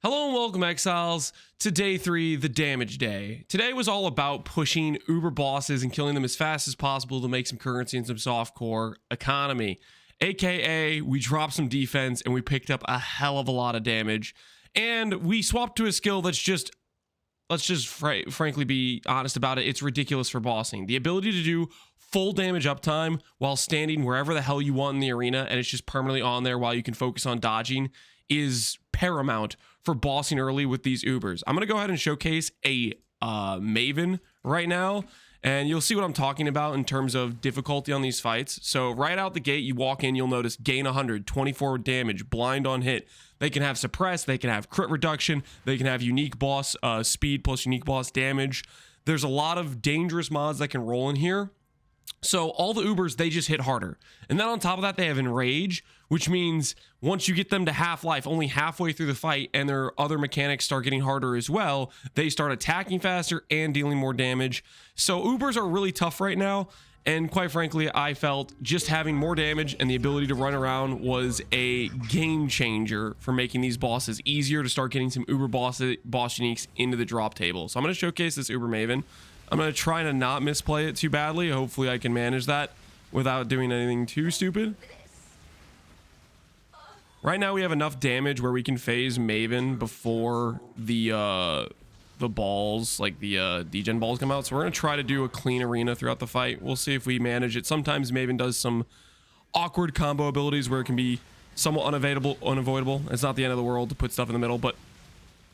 Hello and welcome, Exiles, to day 3, the damage day. Today was all about pushing uber bosses and killing them as fast as possible to make some currency and some softcore economy. AKA, we dropped some defense and we picked up a hell of a lot of damage. And we swapped to a skill that's just, frankly be honest about it, it's ridiculous for bossing. The ability to do full damage uptime while standing wherever the hell you want in the arena, and it's just permanently on there while you can focus on dodging, is paramount for bossing early with these ubers. I'm going to go ahead and showcase a Maven right now, and you'll see what I'm talking about in terms of difficulty on these fights. So right out the gate, you walk in, you'll notice gain 100, 24 damage, blind on hit. They can have suppress, they can have crit reduction, they can have unique boss speed plus unique boss damage. There's a lot of dangerous mods that can roll in here. So all the ubers, they just hit harder. And then on top of that, they have enrage, which means once you get them to half life, only halfway through the fight, and their other mechanics start getting harder as well, they start attacking faster and dealing more damage. So ubers are really tough right now. And quite frankly, I felt just having more damage and the ability to run around was a game changer for making these bosses easier to start getting some uber boss uniques into the drop table. So I'm going to showcase this uber Maven. I'm going to try to not misplay it too badly. Hopefully I can manage that without doing anything too stupid. Right now we have enough damage where we can phase Maven before the balls, like the degen balls, come out. So we're going to try to do a clean arena throughout the fight. We'll see if we manage it. Sometimes Maven does some awkward combo abilities where it can be somewhat unavoidable. It's not the end of the world to put stuff in the middle, but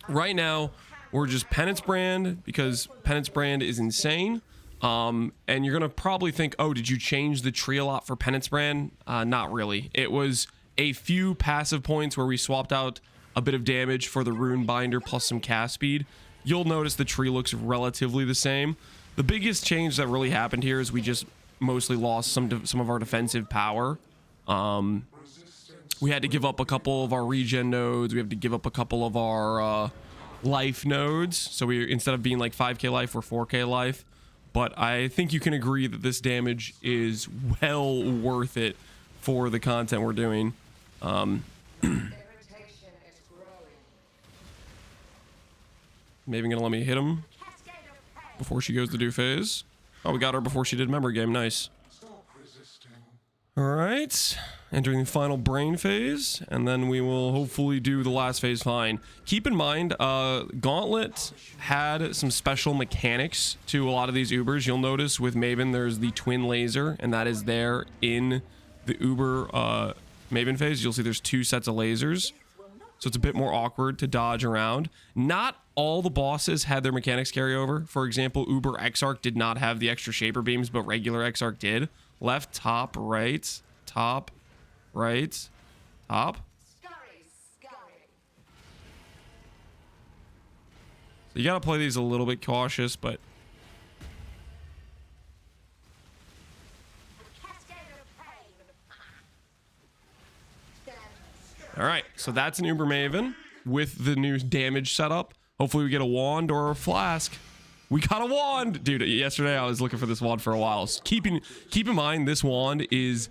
right now we're just Penance Brand because Penance Brand is insane. And you're going to probably think, oh, did you change the tree a lot for Penance Brand? Not really. It was a few passive points where we swapped out a bit of damage for the Rune Binder plus some cast speed. You'll notice the tree looks relatively the same. The biggest change that really happened here is we just mostly lost some of our defensive power. We had to give up a couple of our regen nodes. We have to give up a couple of our life nodes. So we, instead of being like 5k life, we're 4k life. But I think you can agree that this damage is well worth it for the content we're doing. Maven gonna let me hit him before she goes to do phase. Oh, we got her before she did memory game. Nice. All right, entering the final brain phase, and then we will hopefully do the last phase fine. Keep in mind, Gauntlet had some special mechanics to a lot of these ubers. You'll notice with Maven, there's the twin laser, and that is there in the uber Maven phase. You'll see there's 2 sets of lasers, so it's a bit more awkward to dodge around. Not all the bosses had their mechanics carry over. For example, Uber Exarch did not have the extra shaper beams, but regular Exarch did. Left, top, right, top, right, top. So you gotta play these a little bit cautious, but all right, so that's an Uber Maven with the new damage setup. Hopefully we get a wand or a flask. We got a wand! Dude, yesterday I was looking for this wand for a while. So keep in mind, this wand is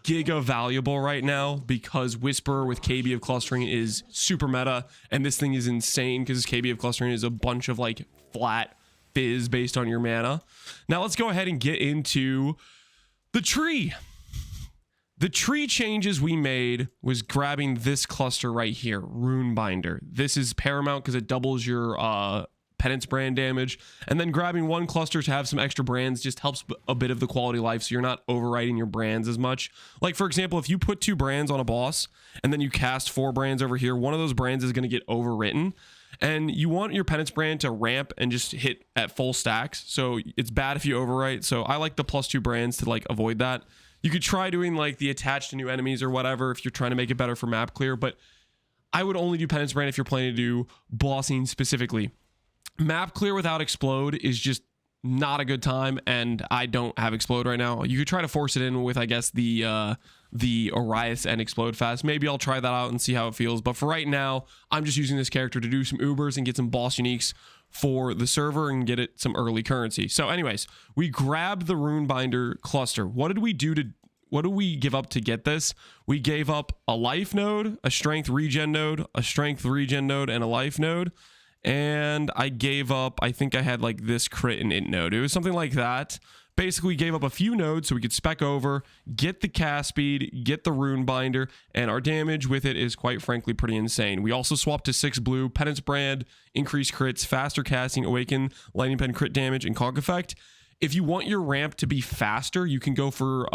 giga valuable right now because Whisper with KB of clustering is super meta, and this thing is insane because KB of clustering is a bunch of like flat fizz based on your mana. Now let's go ahead and get into the tree. The tree changes we made was grabbing this cluster right here, Rune Binder. This is paramount because it doubles your Penance Brand damage, and then grabbing one cluster to have some extra brands just helps a bit of the quality of life, so you're not overwriting your brands as much. Like, for example, if you put 2 brands on a boss and then you cast 4 brands over here, one of those brands is going to get overwritten, and you want your Penance Brand to ramp and just hit at full stacks, so it's bad if you overwrite. So I like the +2 brands to like avoid that. You could try doing like the attach to new enemies or whatever if you're trying to make it better for map clear, but I would only do Penance Brand if you're planning to do bossing specifically. Map clear without explode is just not a good time, and I don't have explode right now. You could try to force it in with, I guess, the Arias and explode fast. Maybe I'll try that out and see how it feels, but for right now, I'm just using this character to do some ubers and get some boss uniques for the server and get it some early currency. So anyways, we grabbed the Rune Binder cluster. What did we do to what do we give up to get this? We gave up a life node, a strength regen node, a strength regen node, and a life node. And I gave up, I think I had like this crit and int node. It was something like that. Basically, we gave up a few nodes so we could spec over, get the cast speed, get the rune binder, and our damage with it is quite frankly pretty insane. We also swapped to 6 blue, Penance Brand, increased crits, faster casting, awaken, lightning pen crit damage, and conk effect. If you want your ramp to be faster, you can go for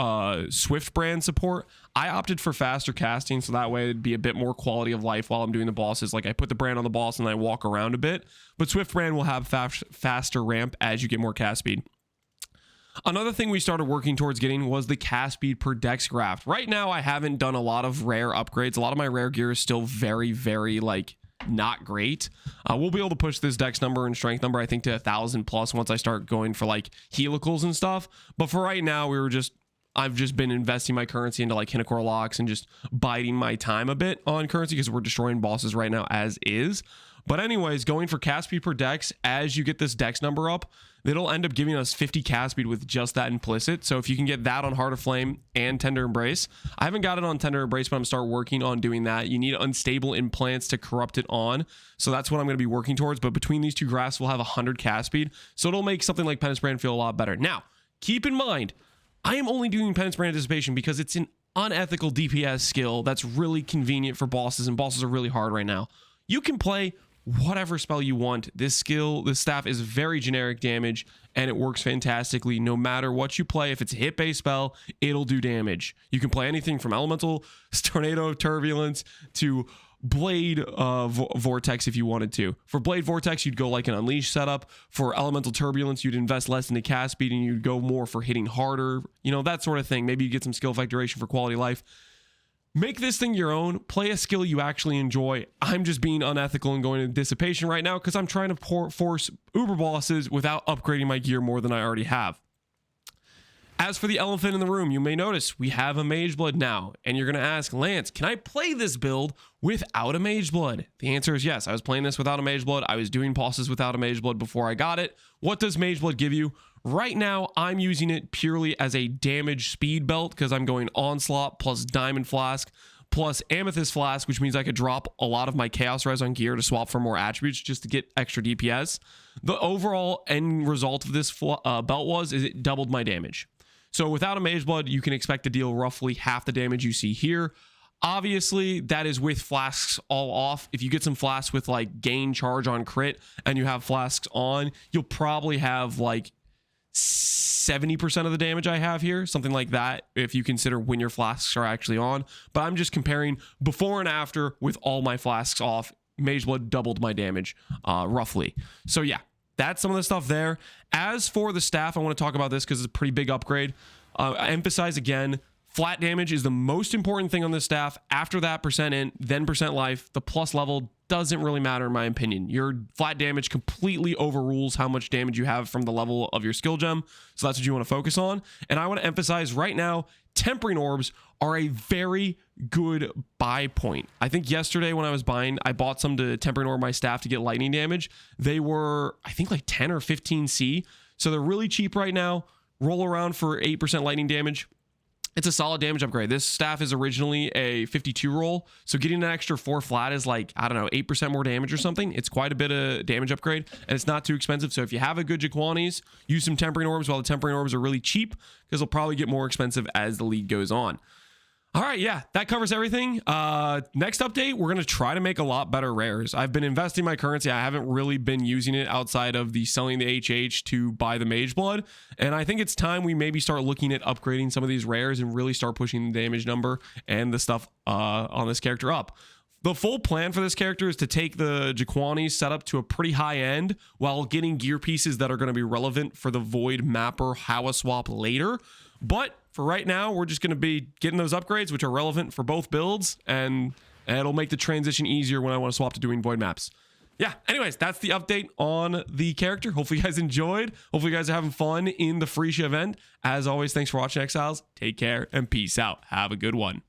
Swift Brand support. I opted for faster casting, so that way it'd be a bit more quality of life while I'm doing the bosses. Like I put the brand on the boss and I walk around a bit, but Swift Brand will have faster ramp as you get more cast speed. Another thing we started working towards getting was the cast speed per dex graph. Right now, I haven't done a lot of rare upgrades. A lot of my rare gear is still very, very like not great. We'll be able to push this dex number and strength number, I think, to 1,000 plus once I start going for like helicals and stuff. But for right now, I've just been investing my currency into like Hinokor locks and just biding my time a bit on currency because we're destroying bosses right now as is. But anyways, going for cast speed per dex, as you get this dex number up, it'll end up giving us 50 cast speed with just that implicit. So if you can get that on Heart of Flame and Tender Embrace, I haven't got it on Tender Embrace, but I'm start working on doing that. You need unstable implants to corrupt it on. So that's what I'm going to be working towards. But between these two graphs, we'll have 100 cast speed. So it'll make something like Penance Brand feel a lot better. Now, keep in mind, I am only doing Penance Brand Anticipation because it's an unethical DPS skill that's really convenient for bosses, and bosses are really hard right now. You can play whatever spell you want. This staff is very generic damage, and it works fantastically no matter what you play. If it's a hit-based spell, it'll do damage. You can play anything from Elemental, Tornado of Turbulence, to Blade Vortex if you wanted to. For Blade Vortex, you'd go like an Unleash setup. For Elemental Turbulence, you'd invest less in the cast speed, and you'd go more for hitting harder, you know, that sort of thing. Maybe you get some skill effect duration for quality of life. Make this thing your own. Play a skill you actually enjoy. I'm just being unethical and going into dissipation right now because I'm trying to force uber bosses without upgrading my gear more than I already have. As for the elephant in the room, you may notice we have a Mageblood now, and you're going to ask, Lance, can I play this build without a Mageblood? The answer is yes. I was playing this without a Mageblood. I was doing bosses without a Mageblood before I got it. What does Mageblood give you? Right now, I'm using it purely as a damage speed belt because I'm going Onslaught plus Diamond Flask plus Amethyst Flask, which means I could drop a lot of my Chaos Res on gear to swap for more attributes just to get extra DPS. The overall end result of this belt is it doubled my damage. So without a Mageblood, you can expect to deal roughly half the damage you see here. Obviously, that is with flasks all off. If you get some flasks with like gain charge on crit and you have flasks on, you'll probably have like 70% of the damage I have here, something like that, if you consider when your flasks are actually on. But I'm just comparing before and after with all my flasks off. Mageblood doubled my damage, roughly. So yeah, that's some of the stuff there. As for the staff, I want to talk about this because it's a pretty big upgrade. I emphasize again, flat damage is the most important thing on this staff. After that, percent int, then percent life. The plus level doesn't really matter in my opinion. Your flat damage completely overrules how much damage you have from the level of your skill gem. So that's what you want to focus on. And I want to emphasize right now, Tempering Orbs are a very good buy point. I think yesterday when I was buying, I bought some to Tempering Orb my staff to get lightning damage. They were, I think, like 10 or 15 C. So they're really cheap right now. Roll around for 8% lightning damage. It's a solid damage upgrade. This staff is originally a 52 roll, so getting an extra 4 flat is like, I don't know, 8% more damage or something. It's quite a bit of damage upgrade, and it's not too expensive. So if you have a good Jiquanis, use some Tempering Orbs while the Tempering Orbs are really cheap, because they'll probably get more expensive as the league goes on. All right, yeah, that covers everything. Next update, we're going to try to make a lot better rares. I've been investing my currency. I haven't really been using it outside of the selling the HH to buy the Mageblood. And I think it's time we maybe start looking at upgrading some of these rares and really start pushing the damage number and the stuff on this character up. The full plan for this character is to take the Jiquani setup to a pretty high end while getting gear pieces that are going to be relevant for the Void Mapper Hawa swap later. But for right now, we're just going to be getting those upgrades, which are relevant for both builds, and it'll make the transition easier when I want to swap to doing void maps. Yeah, anyways, that's the update on the character. Hopefully you guys enjoyed. Hopefully you guys are having fun in the Freesia event. As always, thanks for watching, Exiles. Take care and peace out. Have a good one.